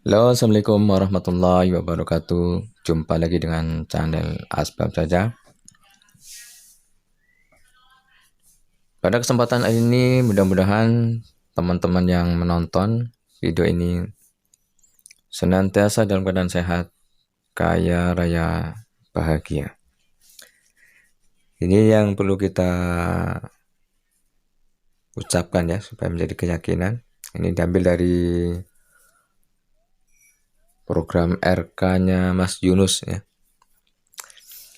Halo, Assalamualaikum warahmatullahi wabarakatuh. Jumpa lagi dengan channel Asbab saja. Pada kesempatan ini, mudah-mudahan teman-teman yang menonton video ini senantiasa dalam keadaan sehat, kaya raya, bahagia. Ini yang perlu kita ucapkan ya, supaya menjadi keyakinan. Ini diambil dari program RK-nya Mas Yunus ya.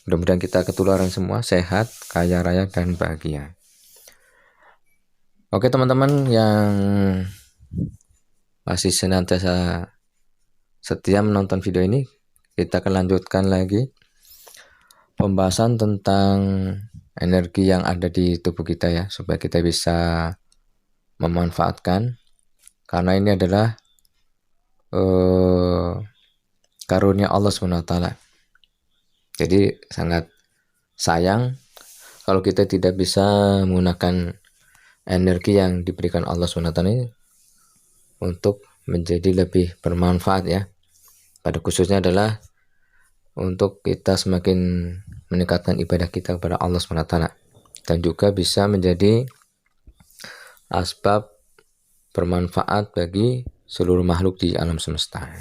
Mudah-mudahan kita ketularan semua, sehat, kaya raya, dan bahagia. Oke teman-teman yang masih senantiasa setia menonton video ini, kita akan lanjutkan lagi pembahasan tentang energi yang ada di tubuh kita ya, supaya kita bisa memanfaatkan, karena ini adalah karunia Allah SWT. Jadi sangat sayang kalau kita tidak bisa menggunakan energi yang diberikan Allah SWT ini untuk menjadi lebih bermanfaat ya. Pada khususnya adalah untuk kita semakin meningkatkan ibadah kita kepada Allah SWT, dan juga bisa menjadi asbab bermanfaat bagi seluruh makhluk di alam semesta.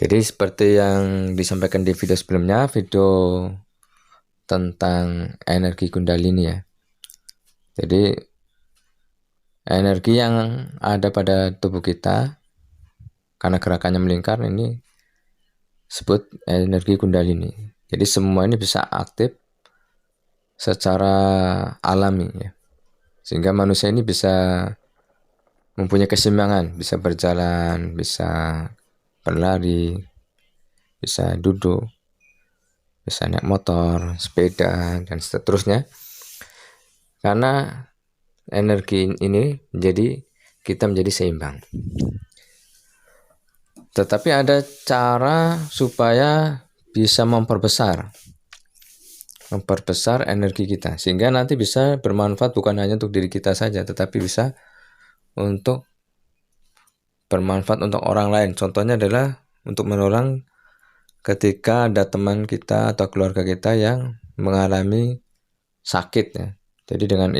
Jadi seperti yang disampaikan di video sebelumnya, video tentang energi Kundalini ya. Jadi energi yang ada pada tubuh kita karena gerakannya melingkar ini disebut energi Kundalini. Jadi semua ini bisa aktif secara alami ya. Sehingga manusia ini bisa mempunyai keseimbangan, bisa berjalan, bisa berlari, bisa duduk, bisa naik motor, sepeda, dan seterusnya. Karena energi ini kita menjadi seimbang. Tetapi ada cara supaya bisa memperbesar energi kita, sehingga nanti bisa bermanfaat bukan hanya untuk diri kita saja, tetapi bisa untuk bermanfaat untuk orang lain. Contohnya adalah untuk menolong ketika ada teman kita atau keluarga kita yang mengalami sakit ya. Jadi dengan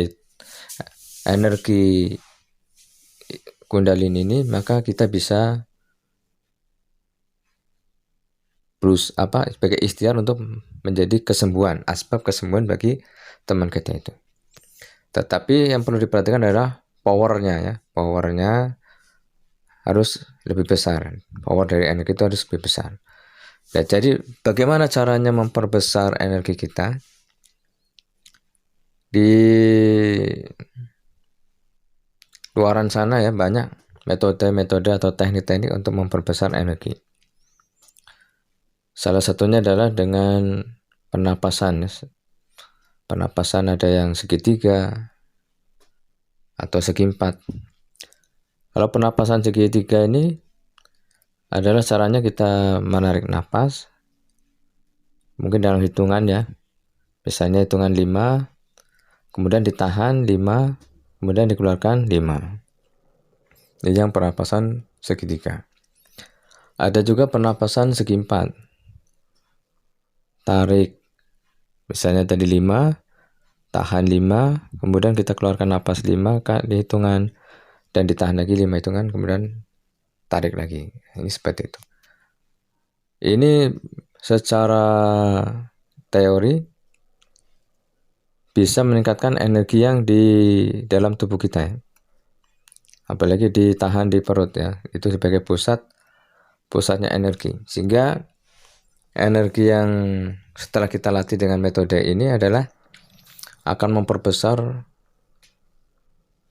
energi Kundalini ini, maka kita bisa sebagai ikhtiar untuk menjadi kesembuhan, asbab kesembuhan bagi teman kita itu. Tetapi yang perlu diperhatikan adalah powernya ya. Powernya harus lebih besar. Power dari energi itu harus lebih besar. Nah, jadi bagaimana caranya memperbesar energi kita? Di luaran sana ya banyak metode-metode atau teknik-teknik untuk memperbesar energi. Salah satunya adalah dengan pernapasan. Pernapasan ada yang segitiga atau segi empat. Kalau pernapasan segitiga ini adalah caranya kita menarik napas, mungkin dalam hitungan ya, misalnya hitungan 5, kemudian ditahan 5, kemudian dikeluarkan 5. Ini yang pernapasan segitiga. Ada juga pernapasan segi empat. Tarik, misalnya tadi 5, tahan 5, kemudian kita keluarkan napas 5 di hitungan, dan ditahan lagi 5 hitungan, kemudian tarik lagi. Ini seperti itu. Ini secara teori bisa meningkatkan energi yang di dalam tubuh kita ya. Apalagi ditahan di perut ya. Itu sebagai pusatnya energi. Sehingga energi yang setelah kita latih dengan metode ini adalah akan memperbesar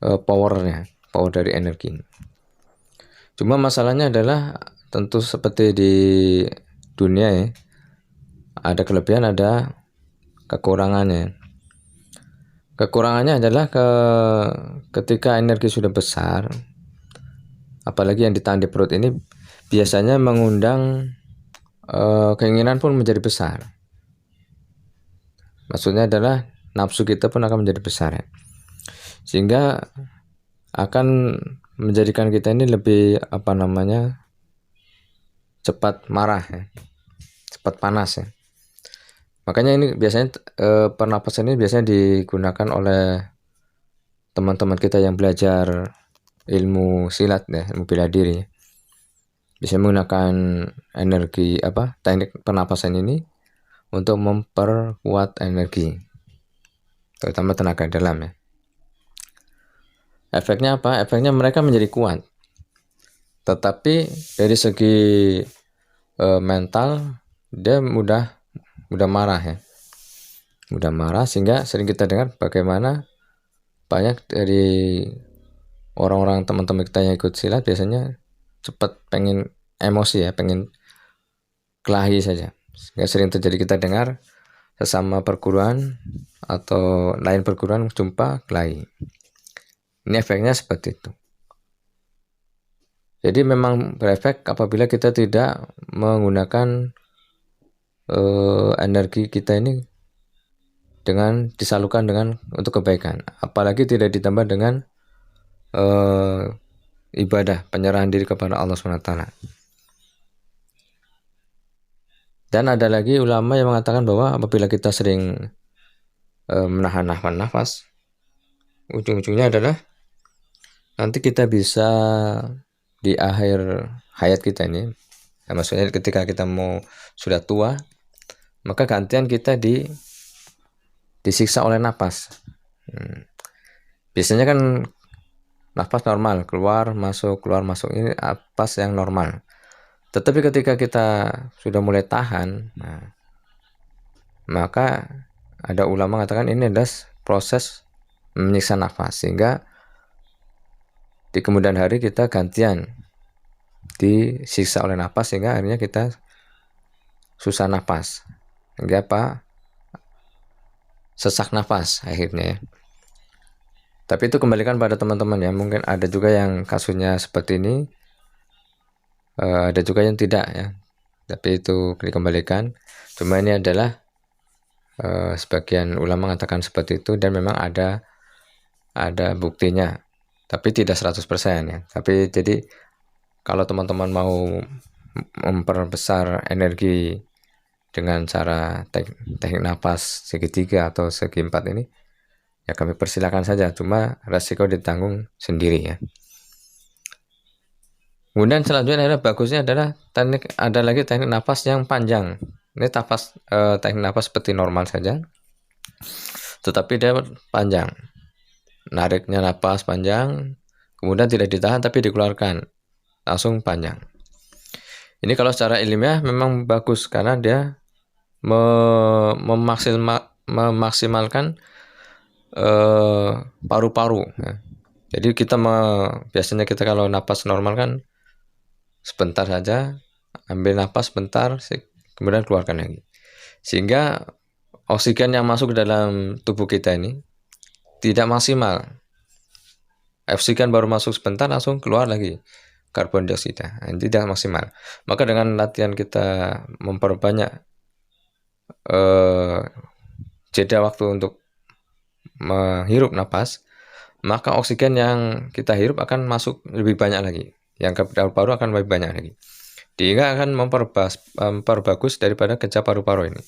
power dari energi. Cuma masalahnya adalah tentu seperti di dunia ya, ada kelebihan, ada kekurangannya. Kekurangannya adalah ketika energi sudah besar, apalagi yang ditahan di perut ini, biasanya mengundang keinginan pun menjadi besar. Maksudnya adalah nafsu kita pun akan menjadi besar ya. Sehingga akan menjadikan kita ini lebih cepat marah ya, cepat panas ya. Makanya ini biasanya pernapasan ini biasanya digunakan oleh teman-teman kita yang belajar ilmu silat ya, ilmu bela diri. Bisa menggunakan teknik pernapasan ini untuk memperkuat energi, terutama tenaga dalam ya. Efeknya apa? Efeknya mereka menjadi kuat. Tetapi dari segi mental dia mudah marah ya. Mudah marah, sehingga sering kita dengar bagaimana banyak dari orang-orang teman-teman kita yang ikut silat biasanya cepat pengen emosi ya, pengen kelahi saja. Sehingga sering terjadi kita dengar sesama perguruan atau lain perguruan jumpa kelahi. Ini efeknya seperti itu. Jadi memang berefek apabila kita tidak menggunakan energi kita ini dengan disalurkan untuk kebaikan. Apalagi tidak ditambah dengan ibadah, penyerahan diri kepada Allah SWT. Dan ada lagi ulama yang mengatakan bahwa apabila kita sering menahan nafas, ujung-ujungnya adalah nanti kita bisa di akhir hayat kita ini, maksudnya ketika kita sudah tua, maka gantian kita disiksa oleh nafas. Biasanya kan nafas normal, keluar masuk ini nafas yang normal. Tetapi ketika kita sudah mulai tahan, maka ada ulama mengatakan ini adalah proses menyiksa nafas, sehingga di kemudian hari kita gantian disiksa oleh nafas, sehingga akhirnya kita susah nafas, hingga sesak nafas akhirnya ya. Tapi itu kembalikan pada teman-teman ya, mungkin ada juga yang kasusnya seperti ini, ada juga yang tidak ya, tapi itu dikembalikan. Cuma ini adalah sebagian ulama mengatakan seperti itu, dan memang ada buktinya, tapi tidak 100% ya. Tapi jadi kalau teman-teman mau memperbesar energi dengan cara teknik nafas segitiga atau segi empat ini, ya kami persilakan saja, cuma resiko ditanggung sendiri ya. Kemudian selanjutnya bagusnya adalah ada lagi teknik nafas yang panjang. Ini teknik nafas seperti normal saja, tetapi dia panjang. Nariknya nafas panjang, kemudian tidak ditahan tapi dikeluarkan langsung panjang. Ini kalau secara ilmiah memang bagus, karena dia memaksimalkan paru-paru ya. Jadi kita biasanya kita kalau napas normal kan sebentar saja, ambil napas sebentar, kemudian keluarkan lagi, sehingga oksigen yang masuk ke dalam tubuh kita ini tidak maksimal. Oksigen baru masuk sebentar langsung keluar lagi karbon dioksida, tidak maksimal. Maka dengan latihan kita memperbanyak jeda waktu untuk menghirup napas, maka oksigen yang kita hirup akan masuk lebih banyak lagi, yang ke paru-paru akan lebih banyak lagi, sehingga akan memperbagus daripada kerja paru-paru ini,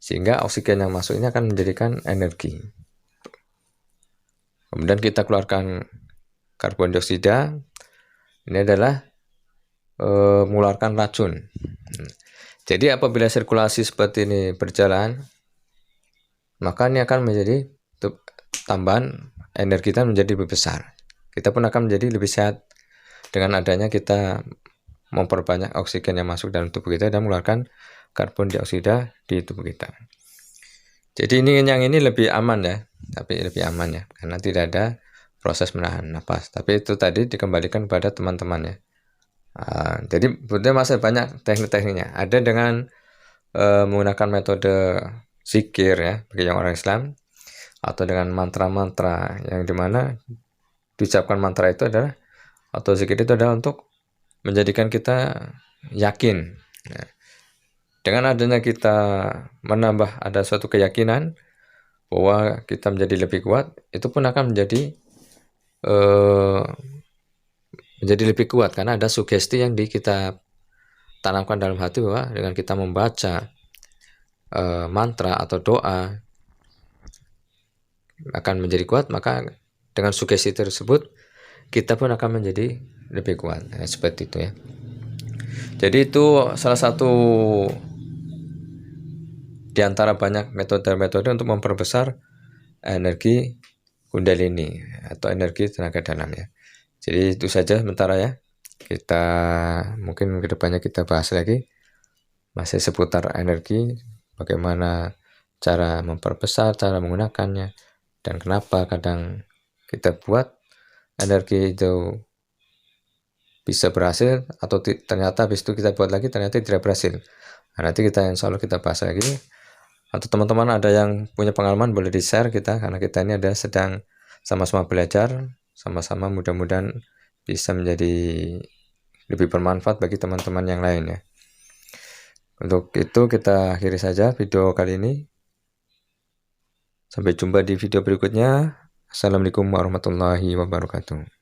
sehingga oksigen yang masuk ini akan menjadikan energi. Kemudian kita keluarkan karbon dioksida, ini adalah mengeluarkan racun. Jadi apabila sirkulasi seperti ini berjalan, maka ini akan menjadi tambahan energi kita menjadi lebih besar. Kita pun akan menjadi lebih sehat dengan adanya kita memperbanyak oksigen yang masuk dalam tubuh kita dan mengeluarkan karbon dioksida di tubuh kita. Jadi yang ini lebih aman ya, karena tidak ada proses menahan nafas. Tapi itu tadi dikembalikan pada teman-teman ya. Jadi sebetulnya masih banyak teknik-tekniknya. Ada dengan menggunakan metode zikir ya bagi yang orang Islam, atau dengan mantra-mantra yang dimana diucapkan mantra itu adalah, atau zikir itu adalah untuk menjadikan kita yakin ya. Dengan adanya kita menambah ada suatu keyakinan bahwa kita menjadi lebih kuat, itu pun akan menjadi menjadi lebih kuat karena ada sugesti yang kita tanamkan dalam hati bahwa dengan kita membaca mantra atau doa akan menjadi kuat, maka dengan sugesti tersebut kita pun akan menjadi lebih kuat. Seperti itu ya. Jadi itu salah satu di antara banyak metode-metode untuk memperbesar energi Kundalini atau energi tenaga dalam ya. Jadi itu saja sementara ya. Kita mungkin kedepannya kita bahas lagi masih seputar energi, bagaimana cara memperbesar, cara menggunakannya, dan kenapa kadang kita buat energi itu bisa berhasil atau ternyata habis itu kita buat lagi ternyata tidak berhasil. Nah, nanti kita insya Allah kita bahas lagi. Atau teman-teman ada yang punya pengalaman boleh di-share kita, karena kita ini ada sedang sama-sama belajar, sama-sama mudah-mudahan bisa menjadi lebih bermanfaat bagi teman-teman yang lain ya. Untuk itu kita akhiri saja video kali ini. Sampai jumpa di video berikutnya. Assalamualaikum warahmatullahi wabarakatuh.